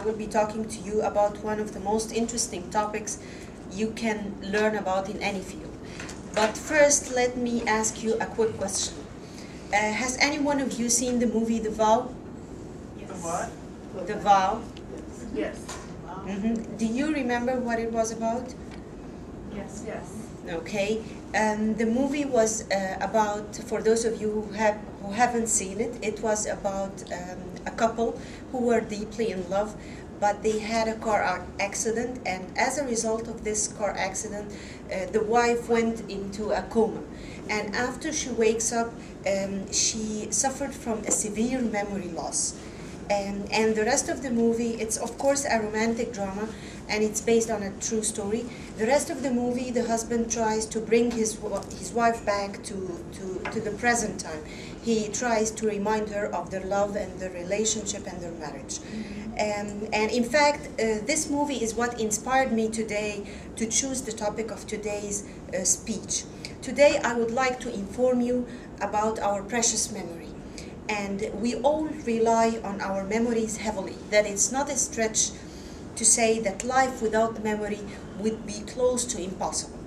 I will be talking to you about one of the most interesting topics you can learn about in any field. But first, let me ask you a quick question. Has any one of you seen the movie The Vow? Yes. The what? The Vow? Yes. Do you remember what it was about? Yes. Yes. Okay. The movie was about, for those of you who haven't seen it, it was about a couple who were deeply in love, but they had a car accident, and as a result of this car accident, the wife went into a coma. And after she wakes up, she suffered from a severe memory loss. And the rest of the movie, it's of course a romantic drama, and it's based on a true story. The rest of the movie, the husband tries to bring his wife back to the present time. He tries to remind her of their love and their relationship and their marriage. And in fact, this movie is what inspired me today to choose the topic of today's speech. Today I would like to inform you about our precious memory. And we all rely on our memories heavily, that it's not a stretch to say that life without memory would be close to impossible.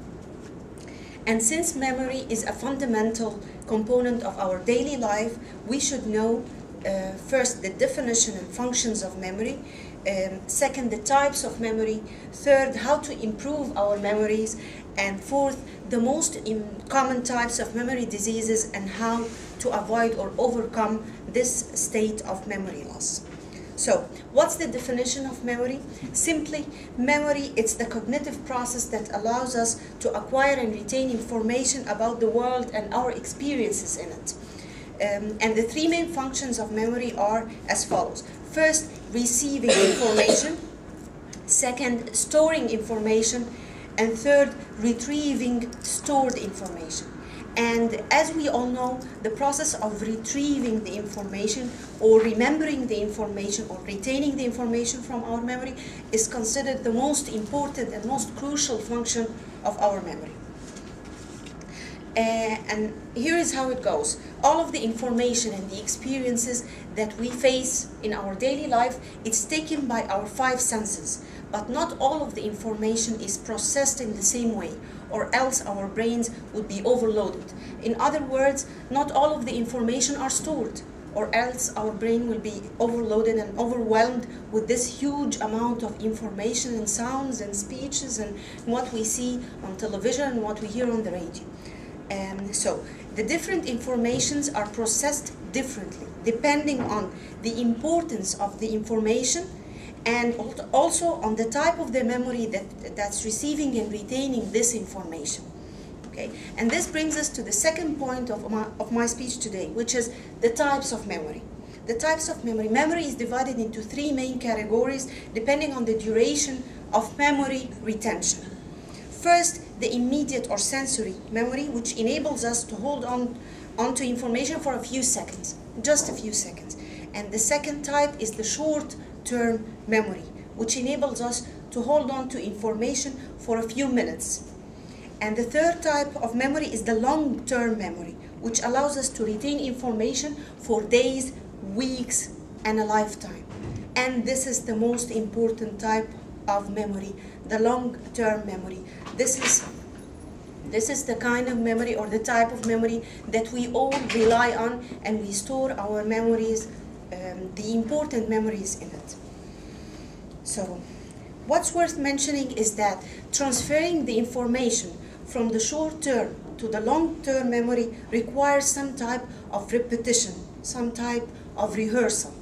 And since memory is a fundamental component of our daily life, we should know first the definition and functions of memory, second the types of memory, third how to improve our memories, and fourth the most common types of memory diseases and how to avoid or overcome this state of memory loss. So, what's the definition of memory? Simply, memory, it's the cognitive process that allows us to acquire and retain information about the world and our experiences in it. And the three main functions of memory are as follows. First, receiving information. Second, storing information. And third, retrieving stored information. And as we all know, the process of retrieving the information or remembering the information or retaining the information from our memory is considered the most important and most crucial function of our memory. And here is how it goes. All of the information and the experiences that we face in our daily life, it's taken by our five senses. But not all of the information is processed in the same way, or else our brains would be overloaded. In other words, not all of the information are stored, or else our brain will be overloaded and overwhelmed with this huge amount of information and sounds and speeches and what we see on television and what we hear on the radio. So the different informations are processed differently depending on the importance of the information and also on the type of the memory that's receiving and retaining this information. Okay? And this brings us to the second point of my speech today, which is the types of memory. The types of memory. Memory is divided into three main categories depending on the duration of memory retention. First, the immediate or sensory memory, which enables us to hold onto information for a few seconds, just a few seconds. And the second type is the short-term memory, which enables us to hold on to information for a few minutes. And the third type of memory is the long-term memory, which allows us to retain information for days, weeks, and a lifetime. And this is the most important type of memory, the long-term memory. This is the kind of memory or the type of memory that we all rely on, and we store our memories, the important memories in it. So, what's worth mentioning is that transferring the information from the short-term to the long-term memory requires some type of repetition, some type of rehearsal.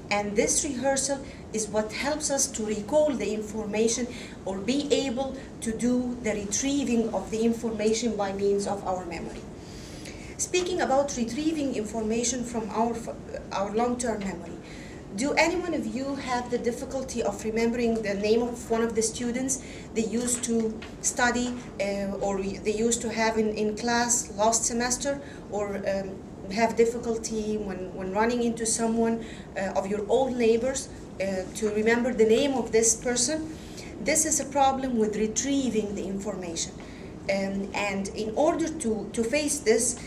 And this rehearsal is what helps us to recall the information or be able to do the retrieving of the information by means of our memory. Speaking about retrieving information from our long-term memory, do any one of you have the difficulty of remembering the name of one of the students they used to study or they used to have in class last semester, or have difficulty when running into someone of your old neighbors to remember the name of this person? This is a problem with retrieving the information. And in order to face this,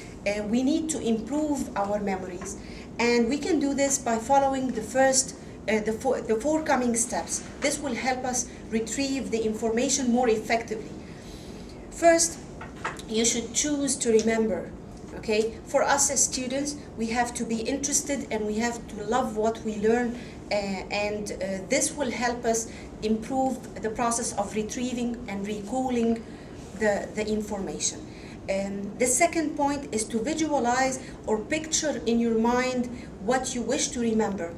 we need to improve our memories. And we can do this by following the first the forthcoming steps. This will help us retrieve the information more effectively. First, you should choose to remember. Okay, for us as students, we have to be interested and we have to love what we learn, and this will help us improve the process of retrieving and recalling the information. The second point is to visualize or picture in your mind what you wish to remember,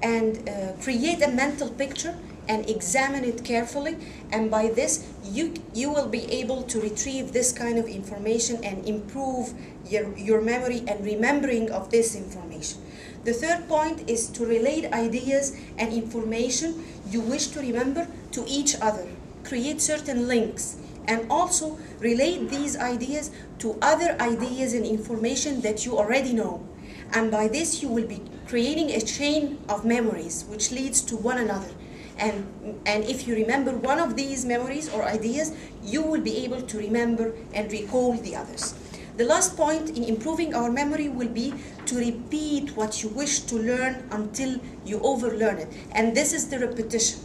and create a mental picture and examine it carefully, and by this you will be able to retrieve this kind of information and improve your memory and remembering of this information. The third point is to relate ideas and information you wish to remember to each other. Create certain links and also relate these ideas to other ideas and information that you already know. And by this you will be creating a chain of memories which leads to one another. And if you remember one of these memories or ideas, you will be able to remember and recall the others. The last point in improving our memory will be to repeat what you wish to learn until you overlearn it. And this is the repetition.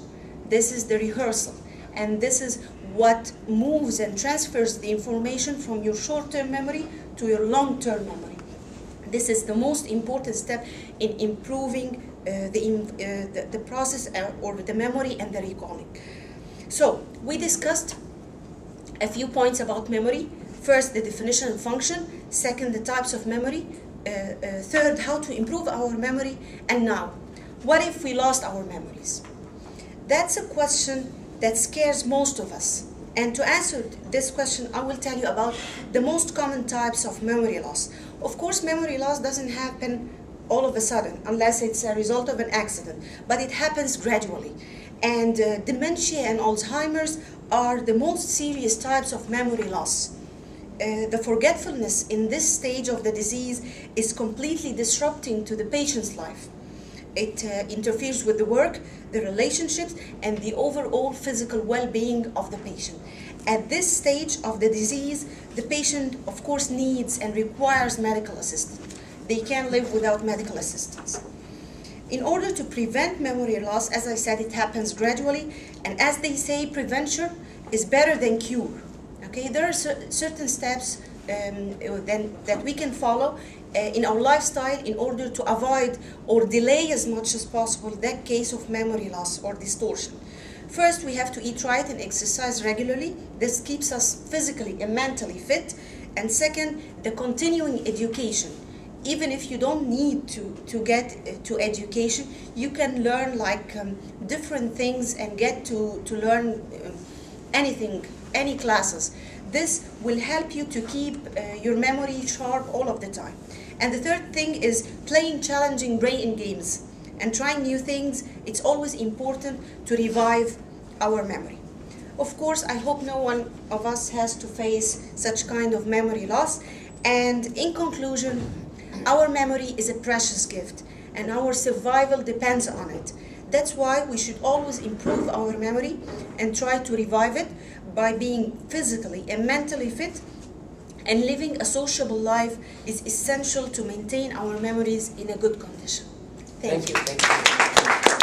This is the rehearsal. And this is what moves and transfers the information from your short-term memory to your long-term memory. This is the most important step in improving the process or the memory and the recalling. So we discussed a few points about memory. First, the definition and function. Second, the types of memory. Third, how to improve our memory. And now, what if we lost our memories? That's a question that scares most of us. And to answer this question, I will tell you about the most common types of memory loss. Of course, memory loss doesn't happen all of a sudden, unless it's a result of an accident, but it happens gradually. And dementia and Alzheimer's are the most serious types of memory loss. The forgetfulness in this stage of the disease is completely disrupting to the patient's life. It interferes with the work, the relationships, and the overall physical well-being of the patient. At this stage of the disease, the patient, of course, needs and requires medical assistance. They can't live without medical assistance. In order to prevent memory loss, as I said, it happens gradually, and as they say, prevention is better than cure. Okay, there are certain steps that we can follow in our lifestyle in order to avoid or delay as much as possible that case of memory loss or distortion. First, we have to eat right and exercise regularly. This keeps us physically and mentally fit. And second, the continuing education. Even if you don't need to get to education, you can learn like different things and get to learn anything, any classes. This will help you to keep your memory sharp all of the time. And the third thing is playing challenging brain games and trying new things. It's always important to revive our memory. Of course, I hope no one of us has to face such kind of memory loss. And in conclusion, our memory is a precious gift and our survival depends on it. That's why we should always improve our memory and try to revive it by being physically and mentally fit, and living a sociable life is essential to maintain our memories in a good condition. Thank you. Thank you.